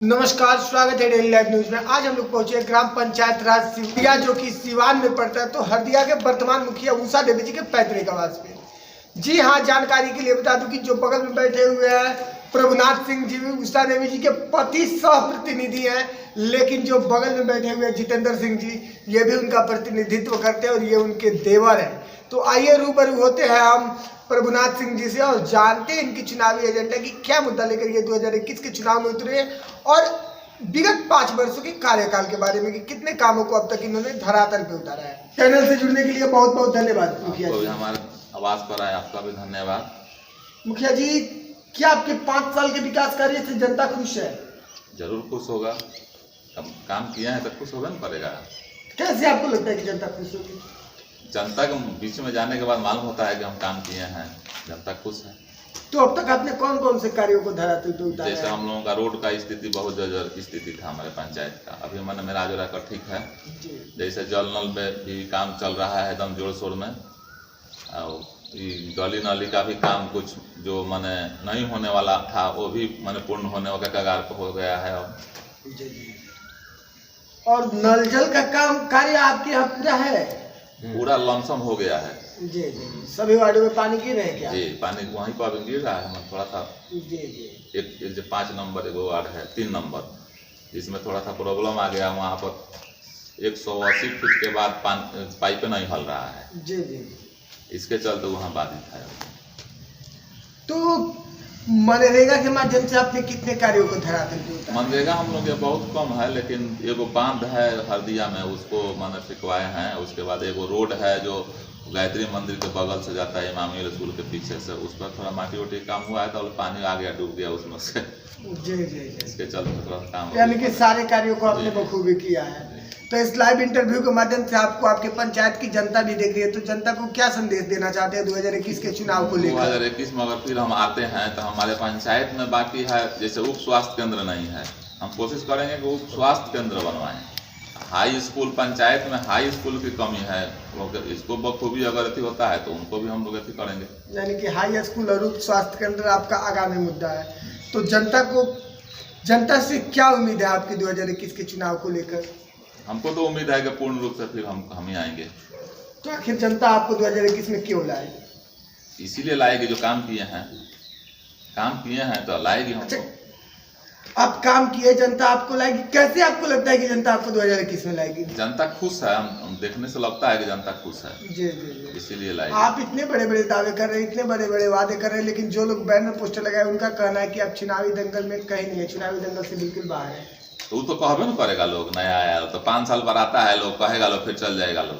नमस्कार, स्वागत है डेली लाइव न्यूज में। आज हम लोग पहुंचे ग्राम पंचायत राज हरदिया जो कि सिवान में पड़ता है। तो हरदिया के वर्तमान मुखिया उषा देवी जी के पैतृक आवास पे। जी हाँ, जानकारी के लिए बता दूं कि जो बगल में बैठे हुए हैं प्रभुनाथ सिंह जी उषा देवी जी के पति सह प्रतिनिधि हैं, लेकिन जो बगल में बैठे हुए जितेंद्र सिंह जी ये भी उनका प्रतिनिधित्व करते हैं और ये उनके देवर हैं। तो आइए रूबरू होते हैं हम प्रभुनाथ सिंह जी से और जानते हैं इनकी चुनावी एजेंडा की क्या मुद्दा लेकर ये 2021 के चुनाव में उतरे और विगत 5 वर्षों के कार्यकाल के बारे में कि कितने कामों को अब तक इन्होंने धरातल पे उतारा है। चैनल से जुड़ने के लिए बहुत बहुत धन्यवाद मुखिया जी। हमारे आवाज पर आए आपका भी धन्यवाद। मुखिया जी, क्या आपके 5 साल के विकास कार्य से जनता खुश है? जरूर खुश होगा, अब काम किया है तो खुश होगा ना पड़ेगा। कैसे आपको लगता है कि जनता खुश होगी? जनता के बीच में जाने के बाद मालूम होता है कि हम काम किए हैं, जनता खुश है। तो अब तक आपने कौन कौन से कार्यों को धरातल पे उतारा? जैसे हम लोगों का रोड का स्थिति बहुत जर्जर स्थिति था हमारे पंचायत का, अभी मैंने मेरा जो रहा ठीक है। जैसे जल नल पे भी काम चल रहा है एकदम जोर शोर में, और गली नाली का भी काम कुछ जो मैंने नहीं होने वाला था वो भी मैंने पूर्ण होने के कगार पर हो गया है। और नल जल का काम कार्य आपके यहाँ पूरा है? पूरा लमसम हो गया है। जी जी, सभी वार्डों में पानी गिर रहे हैं क्या? जी, पानी वहीं पर अभी गिर रहा है। थोड़ा सा जी जी, एक जो 5 नंबर एगो वार्ड है 3 नंबर, जिसमें थोड़ा सा प्रॉब्लम आ गया। वहाँ पर 180 फीट के बाद पाइप नहीं हल रहा है। जी जी, इसके चलते वहाँ बाधित है। तो मनरेगा के माध्यम से आपने कितने कार्यों को धरातल पे उतारा? मनरेगा हम लोग ये बहुत कम है, लेकिन एगो बांध है हरदिया में, उसको मैंने सिखवाए हैं। उसके बाद एगो रोड है जो गायत्री मंदिर के बगल से जाता है इमामी स्कूल के पीछे से, उस पर थोड़ा माटी वोटी काम हुआ है तो पानी आ गया, डूब गया उसमें से। जी जी जी, इसके चलते थोड़ा काम, यानी कि सारे कार्यों को आपने बखूबी किया है। तो इस लाइव इंटरव्यू के माध्यम से आपको आपके पंचायत की जनता भी देख रही है, तो जनता को क्या संदेश देना चाहते हैं 2021 के चुनाव को लेकर? 2021 में अगर फिर हम आते हैं तो हमारे पंचायत में बाकी है, जैसे उप स्वास्थ्य केंद्र नहीं है, हम कोशिश करेंगे कि उप स्वास्थ्य केंद्र बनवाएं। हाई स्कूल, पंचायत में हाई स्कूल की कमी है, इसको बखूबी अगर अथी होता है तो उनको भी हम लोग अथी करेंगे। यानी कि हाई स्कूल और उप स्वास्थ्य केंद्र आपका आगामी मुद्दा है। तो जनता से क्या उम्मीद है आपके 2021 के चुनाव को लेकर? हमको तो उम्मीद है कि पूर्ण रूप से फिर हम ही आएंगे। तो आखिर जनता आपको 2021 में क्यों लाएगी? इसीलिए लाएगी जो काम किए हैं तो लाएगी हमको। अच्छा, आप काम किए, जनता आपको लाएगी। कैसे आपको लगता है कि जनता आपको 2021 में लाएगी? जनता खुश है, हम देखने से लगता है कि जनता खुश है। जी जी जी, इसीलिए लाएगी। आप इतने बड़े बड़े दावे कर रहे हैं, इतने बड़े बड़े वादे कर रहे हैं, लेकिन जो लोग बैनर पोस्टर लगाए उनका कहना है कि आप चुनावी दंगल में कहीं नहीं है, चुनावी दंगल से बिल्कुल बाहर है। तो वो तो कहबे न करेगा, लोग नया आया तो 5 साल पर आता है, लोग कहेगा, लोग फिर चल जाएगा लोग।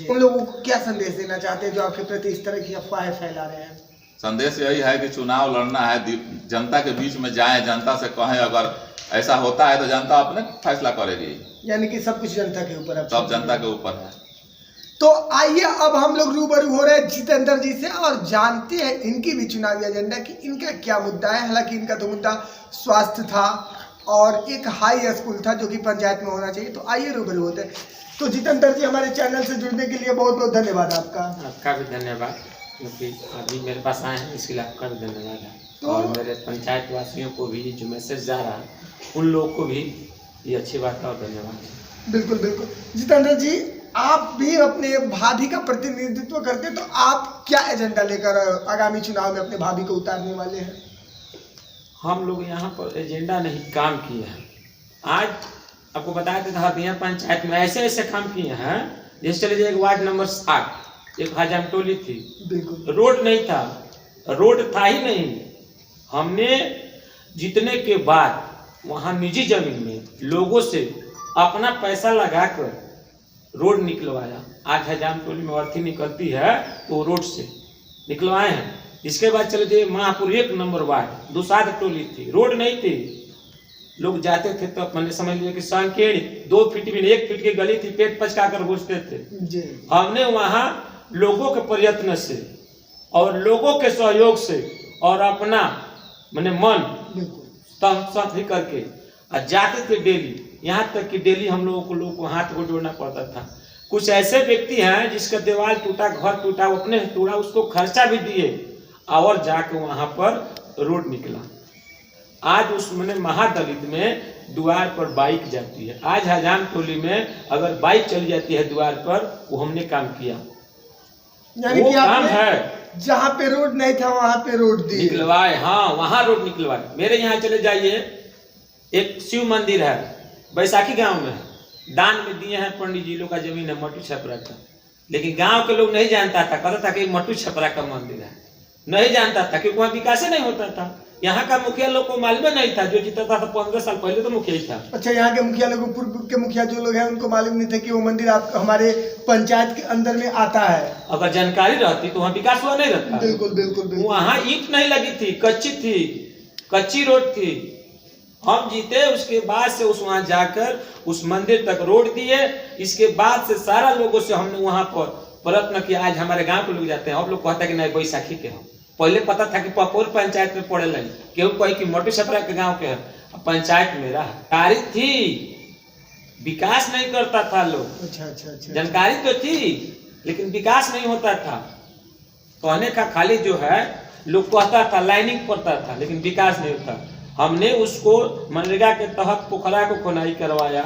उन लोगों को क्या संदेश देना चाहते हैं जो आपके प्रति इस तरह की अफवाहें फैला रहे हैं? संदेश यही है कि चुनाव लड़ना है, जनता के बीच में जाएं, जनता से कहें। अगर ऐसा होता है तो जनता अपने फैसला करेगी। यानी कि सब कुछ जनता के ऊपर है, सब जनता के ऊपर है। तो आइए अब हम लोग रूबरू हो रहे हैं जितेंद्र जी से और जानते हैं इनकी भी चुनावी एजेंडा कि इनका क्या मुद्दा है। हालांकि इनका तो मुद्दा स्वास्थ्य था और एक हाई स्कूल था जो कि पंचायत में होना चाहिए। तो आइए रूबरू होते हैं। तो जितेंद्र जी, हमारे चैनल से जुड़ने के लिए बहुत बहुत धन्यवाद आपका। आपका भी धन्यवाद, क्योंकि अभी मेरे पास आए हैं, इसके लिए आपका भी धन्यवाद है। और मेरे पंचायत वासियों को भी जो मैसेज जा रहा है उन लोगों को भी ये अच्छी बात है और धन्यवाद। बिल्कुल बिल्कुल। जितेंद्र जी, आप भी अपने भाभी का प्रतिनिधित्व करते हैं, तो आप क्या एजेंडा लेकर आगामी चुनाव में अपने भाभी को उतारने वाले हैं? हम लोग यहाँ पर एजेंडा नहीं, काम किए हैं। आज आपको बताया कि हरदिया पंचायत में ऐसे ऐसे काम किए हैं। जैसे चले जाइए वार्ड नंबर 7, एक हजाम टोली थी, बिल्कुल रोड नहीं था, रोड था ही नहीं। हमने जीतने के बाद वहाँ निजी जमीन में लोगों से अपना पैसा लगाकर रोड निकलवाया। आज हजाम टोली में अर्थी निकलती है तो रोड से निकलवाए हैं। इसके बाद चले जाइए महापुर 1 नंबर वार्ड, दुसाध टोली थी, रोड नहीं थी, लोग जाते थे तो मैंने समझ लिया कि संकीर्ण 2 फीट में 1 फीट की गली थी, पेट पचका कर घुसते थे जी। हमने वहाँ लोगों के प्रयत्न से और लोगों के सहयोग से और अपना मैंने मन साथ ही करके जाते थे डेली। यहाँ तक कि डेली हम लोगों को हाथ को जोड़ना पड़ता था। कुछ ऐसे व्यक्ति हैं जिसका दीवार टूटा, घर टूटा, वो अपने टूटा, उसको खर्चा भी दिए और जाके वहाँ पर रोड निकला। आज उस मैंने महादलित में द्वार पर बाइक जाती है। आज हजाम टोली में अगर बाइक चली जाती है द्वार पर, वो हमने काम किया। यानी वो कि काम आपने है जहाँ पे रोड नहीं था वहाँ पे रोड दी निकलवाए। हाँ, वहाँ रोड निकलवाए। मेरे यहाँ चले जाइए, एक शिव मंदिर है बैसाखी गांव में, दान में दिए हैं पंडित जी लोग का जमीन है मट्टू छपरा का, लेकिन गांव के लोग नहीं जानता था, कहता था कि मट्टू छपरा का मंदिर है, नहीं जानता था क्योंकि वहाँ विकास नहीं होता था। यहाँ का मुखिया लोग को मालूम नहीं था, जो जीता था 15 साल पहले तो मुखिया ही था। अच्छा, यहाँ के मुखिया लोग, पूर्व के मुखिया जो लोग हैं उनको मालूम नहीं था कि वो मंदिर आप हमारे पंचायत के अंदर में आता है। अगर जानकारी रहती तो वहाँ विकास हुआ नहीं रहता। बिल्कुल बिल्कुल बिल्कुल। वहाँ ईंट नहीं लगी थी, कच्ची थी, कच्ची रोड थी। हम जीते, उसके बाद से उस वहाँ जाकर उस मंदिर तक रोड दिए। इसके बाद से सारा लोगों से हमने वहाँ पर प्रयत्न किया। आज हमारे गांव के लोग जाते हैं, अब लोग कहते हैं कि नहीं बैसाखी के हम, पहले पता था कि पपोर पंचायत में पड़े नहीं, केहू कहे कि मट्टू छपरा के गांव के है, पंचायत मेरा है। जानकारी थी, विकास नहीं करता था लोग। अच्छा। जानकारी तो थी लेकिन विकास नहीं होता था। कहने का खाली जो है लोग कहता था, लाइनिंग पड़ता था, लेकिन विकास नहीं होता। हमने उसको मनरेगा के तहत पोखरा को खुनाई करवाया,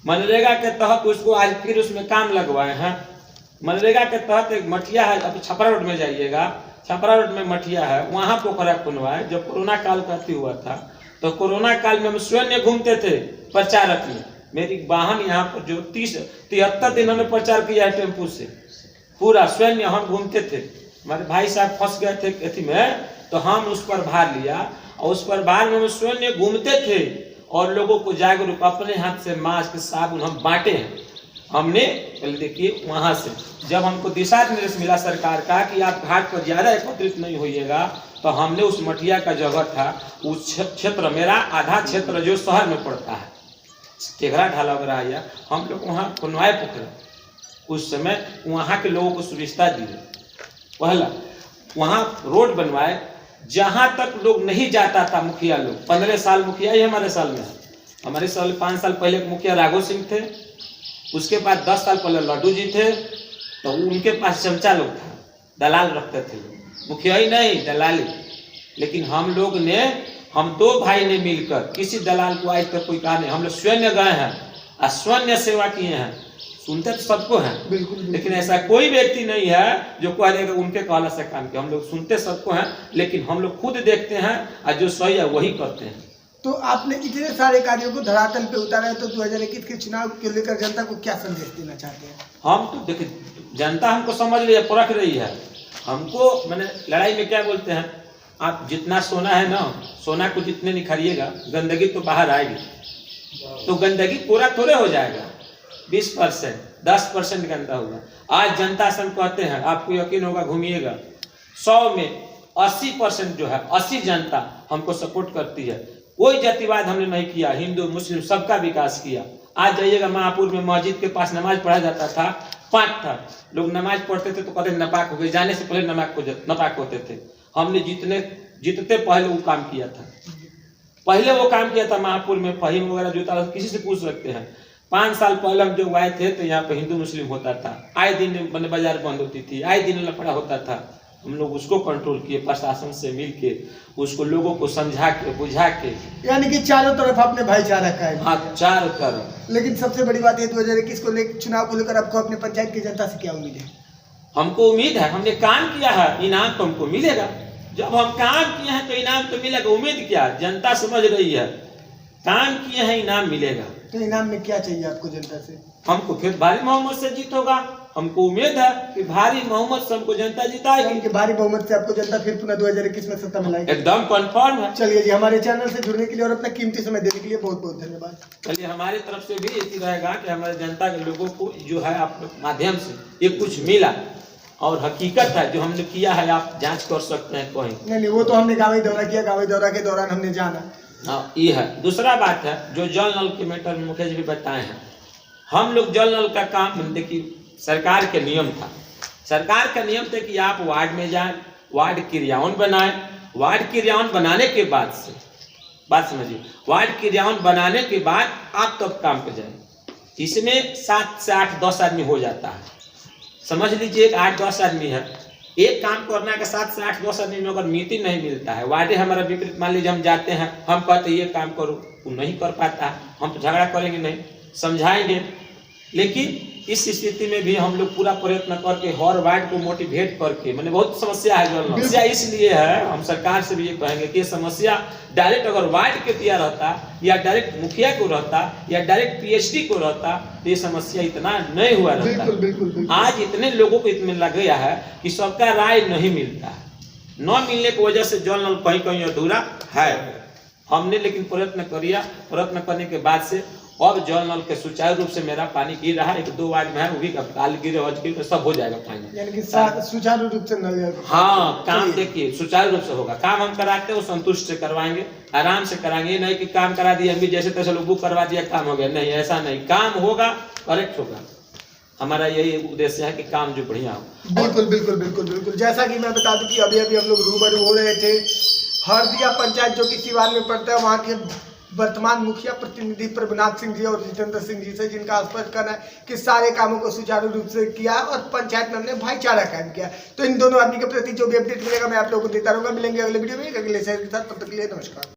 मनरेगा के तहत उसको आज फिर उसमें काम लगवाए हैं। मनरेगा के तहत एक मठिया है, अब छपरा रोड में जाइएगा, छपरा रोड में मठिया है, वहाँ पोखरा खुनवाए। जब कोरोना काल का हुआ था तो कोरोना काल में हम स्वयं घूमते थे प्रचारक में। मेरी वाहन यहाँ पर जो 73 दिन हमने प्रचार किया है टेम्पू से, पूरा स्वयं हम घूमते थे। हमारे भाई साहब फंस गए थे एथी में, तो हम उस पर भार लिया और उस पर भार में हम स्वयं घूमते थे और लोगों को जागरूक अपने हाथ से मास्क साबुन हम बांटे हैं। हमने पहले देखिए वहाँ से जब हमको दिशा निर्देश मिला सरकार का कि आप घाट पर ज़्यादा एकत्रित नहीं होइएगा, तो हमने उस मठिया का जगह था, उस क्षेत्र मेरा आधा क्षेत्र जो शहर में पड़ता है, टेघरा ढाला वगैरह आया, हम लोग वहाँ खुनवाए पोखरा। उस समय वहाँ के लोगों को सुविधा दी। पहला वहाँ रोड बनवाए, जहाँ तक लोग नहीं जाता था मुखिया लोग। 15 साल मुखिया ही हमारे साल में है। हमारे साल 5 साल पहले मुखिया राघव सिंह थे, उसके बाद 10 साल पहले लड्डू जी थे, तो उनके पास चमचा लोग था, दलाल रखते थे, मुखिया ही नहीं दलाली। लेकिन हम लोग ने, हम 2 भाई ने मिलकर, किसी दलाल को आज तक कोई कहा नहीं, हम लोग स्वयं गए हैं और स्वयं सेवा किए हैं। सुनते तो सबको हैं, बिल्कुल, लेकिन ऐसा कोई व्यक्ति नहीं है जो कह देगा उनके कहला से काम किया। हम लोग सुनते सबको हैं, लेकिन हम लोग खुद देखते हैं और जो सही है वही करते हैं। तो आपने इतने सारे कार्यों को धरातल पे उतारा है, तो 2021 के चुनाव को लेकर जनता को क्या संदेश देना चाहते हैं? हम तो देखिए, जनता हमको समझ रही है, परख रही है हमको। मैंने लड़ाई में क्या बोलते हैं, आप जितना सोना है ना, सोना को जितने निखारिएगा, गंदगी तो बाहर आएगी। तो गंदगी पूरा थोड़े हो जाएगा, 20%, 10% गंदा होगा। आज जनता से हम कहते हैं, आपको यकीन होगा, घूमिएगा, 100 में 80% जो है, 80 जनता हमको सपोर्ट करती है। कोई जातिवाद हमने नहीं किया, हिंदू मुस्लिम सबका विकास किया। आज जाइएगा महापुर में, मस्जिद के पास नमाज पढ़ा जाता था, 5 था, लोग नमाज पढ़ते थे तो कहते नापाक हो गए, जाने से पहले नापाक होते थे। हमने जीतते पहले वो काम किया था, पहले वो काम किया था महापुर में। फहीम वगैरह जूता किसी से पूछ सकते हैं। 5 साल पहले हम जो आए थे तो यहाँ पे हिंदू मुस्लिम होता था, आए दिन बाजार बंद होती थी, आए दिन लफड़ा होता था। हम लोग उसको कंट्रोल किए, प्रशासन से मिल के उसको लोगों को समझा के बुझा के, यानी कि चारों तरफ आपने भाईचारा का है। हाँ, चारों तरफ। लेकिन सबसे बड़ी बात ये 2021 को लेकर, चुनाव को लेकर आपको अपने पंचायत की जनता से क्या उम्मीद है? हमको उम्मीद है, हमने काम किया है, इनाम तो हमको मिलेगा। जब हम काम किए हैं तो इनाम तो मिलेगा। उम्मीद क्या, जनता समझ रही है, काम किए हैं इनाम मिलेगा। तो इनाम में क्या चाहिए आपको जनता से? हमको फिर भारी बहुमत से जीत होगा। हमको उम्मीद है कि भारी बहुमत से हमको जनता जिताएगी। कि भारी बहुमत से आपको जनता फिर पुनः 2021 में सत्ता मिलाएगी? एकदम कंफर्म है। चलिए जी, हमारे चैनल से जुड़ने के लिए और अपना कीमती समय देने के लिए बहुत बहुत धन्यवाद। चलिए, हमारी तरफ से भी यही रहेगा कि हमारे जनता के लोगों को जो है आप माध्यम से ये कुछ मिला और हकीकत है जो हमने किया है, आप जांच कर सकते हैं कहीं। नहीं, वो तो हमने गाँव दौरा किया, गाँव दौरा के दौरान हमने जाना। हाँ, ये है। दूसरा बात है, जो जल नल के मैटर में मुखिया जी भी बताए हैं, हम लोग जल नल का काम, देखिए सरकार के नियम था, सरकार का नियम था कि आप वार्ड में जाएं, वार्ड क्रियान्वयन बनाएं, वार्ड क्रियान्वयन बनाने के बाद से, बात समझिए, वार्ड क्रियान्वयन बनाने के बाद आप तब काम पे जाएं। इसमें 7 से 8 10 आदमी हो जाता है, समझ लीजिए 8-10 आदमी है, एक काम करना के साथ से 8-10 आदमी में अगर मीटिंग नहीं मिलता है, वार्डे हमारा विपरीत, मान लीजिए हम जाते हैं, हम कहते ये काम करो, वो नहीं कर पाता, हम तो झगड़ा करेंगे नहीं, समझाएंगे। लेकिन इस स्थिति में भी हम लोग पूरा प्रयत्न करके हर वार्ड को मोटिवेट करके, मैंने बहुत समस्या है जो समस्या इसलिए है, हम सरकार से भी ये कहेंगे कि ये समस्या डायरेक्ट अगर वार्ड के दिया रहता या डायरेक्ट मुखिया को रहता या डायरेक्ट पीएचडी को रहता तो ये समस्या इतना नहीं हुआ रहता। बिल्कुल। आज इतने लोगों को इतने लग गया है कि सबका राय नहीं मिलता है, न मिलने की वजह से जल नल कहीं कहीं अधूरा है। हमने लेकिन प्रयत्न करने के बाद से अब जल नल के सुचारू रूप से मेरा पानी गिर रहा है। 1-2 वार्ड में है, वो भी काल गिरे सब हो जाएगा पानी, यानी कि सुचारू रूप से नल। हाँ, काम देखिए सुचारू रूप से होगा। काम हम कराते हैं वो संतुष्ट से करवाएंगे, आराम से कराएंगे। ये नहीं कि काम करा दिया हम भी जैसे तैसे लोग बुक करवा दिया काम हो गया, नहीं, ऐसा नहीं। काम होगा, करेक्ट होगा। हमारा यही उद्देश्य है कि काम जो बढ़िया हो। बिल्कुल। जैसा कि मैं बता दूं कि अभी हम लोग रूबरू हो रहे थे हरदिया पंचायत जो कि सिवान में पड़ता है, वहाँ के वर्तमान मुखिया प्रतिनिधि प्रभुनाथ सिंह जी और जितेंद्र सिंह जी से, जिनका स्पष्ट कहना है कि सारे कामों को सुचारू रूप से किया और पंचायत में हमने भाईचारा कायम किया। तो इन दोनों आदमी के प्रति जो भी अपडेट मिलेगा मैं आप लोगों को देता रहूंगा। मिलेंगे अगले वीडियो में अगले शहर के साथ, तब तक के लिए नमस्कार।